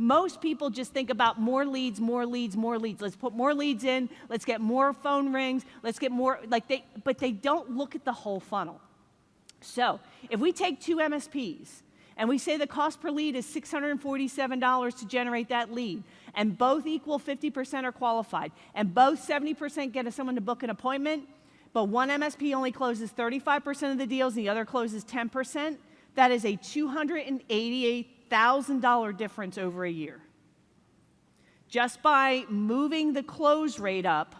Most people just think about more leads, more leads, more leads. Let's put more leads in, let's get more phone rings, let's get more, but they don't look at the whole funnel. So if we take 2 MSPs and we say the cost per lead is $647 to generate that lead, and both equal 50% are qualified, and both 70% get someone to book an appointment, but one MSP only closes 35% of the deals and the other closes 10%, that is a $288,000 difference over a year. Just by moving the close rate up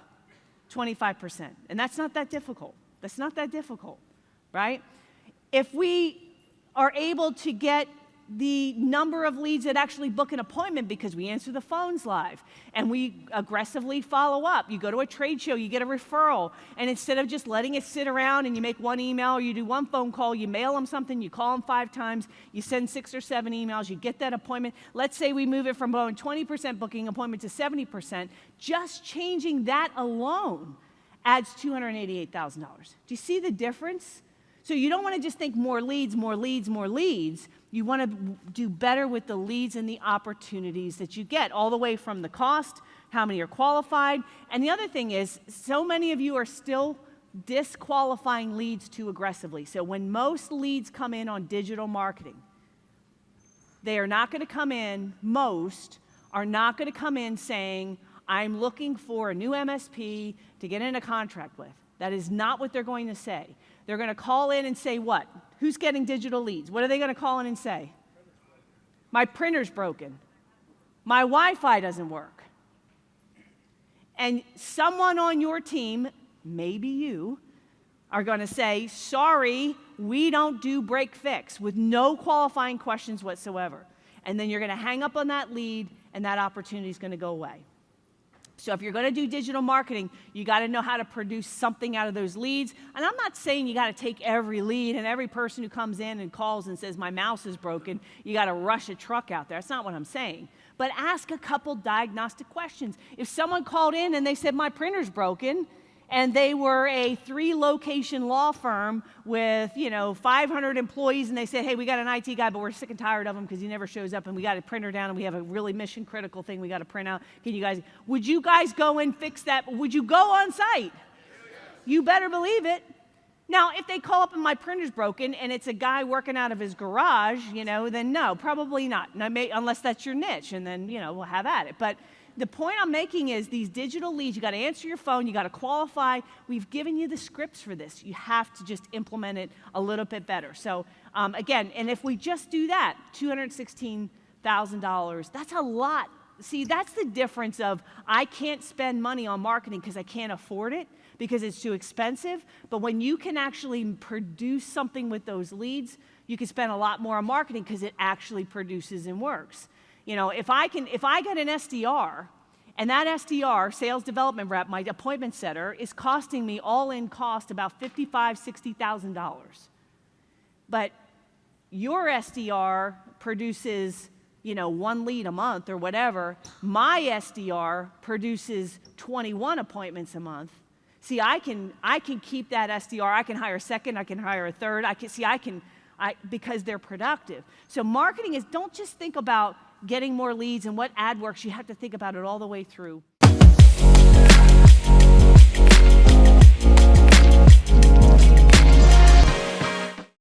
25%. And that's not that difficult. That's not that difficult, right? If we are able to get the number of leads that actually book an appointment because we answer the phones live and we aggressively follow up. You go to a trade show, you get a referral, and instead of just letting it sit around and you make one email or you do one phone call, you mail them something, you call them 5 times, you send 6 or 7 emails, you get that appointment. Let's say we move it from going 20% booking appointment to 70%. Just changing that alone adds $288,000. Do you see the difference? So you don't want to just think more leads, more leads, more leads. You want to do better with the leads and the opportunities that you get, all the way from the cost, how many are qualified. And the other thing is, so many of you are still disqualifying leads too aggressively. So when most leads come in on digital marketing, they are not going to come in, most are not going to come in saying, I'm looking for a new MSP to get in a contract with. That is not what they're going to say. They're going to call in and say what? Who's getting digital leads? What are they going to call in and say? My printer's broken. My Wi-Fi doesn't work. And someone on your team, maybe you, are going to say, sorry, we don't do break fix, with no qualifying questions whatsoever. And then you're going to hang up on that lead and that opportunity is going to go away. So if you're going to do digital marketing, you got to know how to produce something out of those leads. And I'm not saying you got to take every lead and every person who comes in and calls and says, my mouse is broken, you got to rush a truck out there. That's not what I'm saying. But ask a couple diagnostic questions. If someone called in and they said, my printer's broken, and they were a 3-location law firm with, 500 employees, and they said, hey, we got an IT guy, but we're sick and tired of him because he never shows up, and we got a printer down, and we have a really mission-critical thing we got to print out. Would you guys go and fix that? Would you go on site? You better believe it. Now, if they call up and my printer's broken, and it's a guy working out of his garage, then no, probably not. Unless that's your niche, and then, we'll have at it. But the point I'm making is these digital leads, you got to answer your phone, you got to qualify. We've given you the scripts for this. You have to just implement it a little bit better. So again, and if we just do that, $216,000, that's a lot. See, that's the difference of I can't spend money on marketing because I can't afford it, because it's too expensive. But when you can actually produce something with those leads, you can spend a lot more on marketing because it actually produces and works. If I get an SDR, and that SDR, sales development rep, my appointment setter, is costing me all-in cost about $55,000, $60,000. But your SDR produces, 1 lead a month or whatever. My SDR produces 21 appointments a month. See, I can keep that SDR. I can hire a second. I can hire a third. Because they're productive. So marketing is, don't just think about getting more leads and what ad works. You have to think about it all the way through.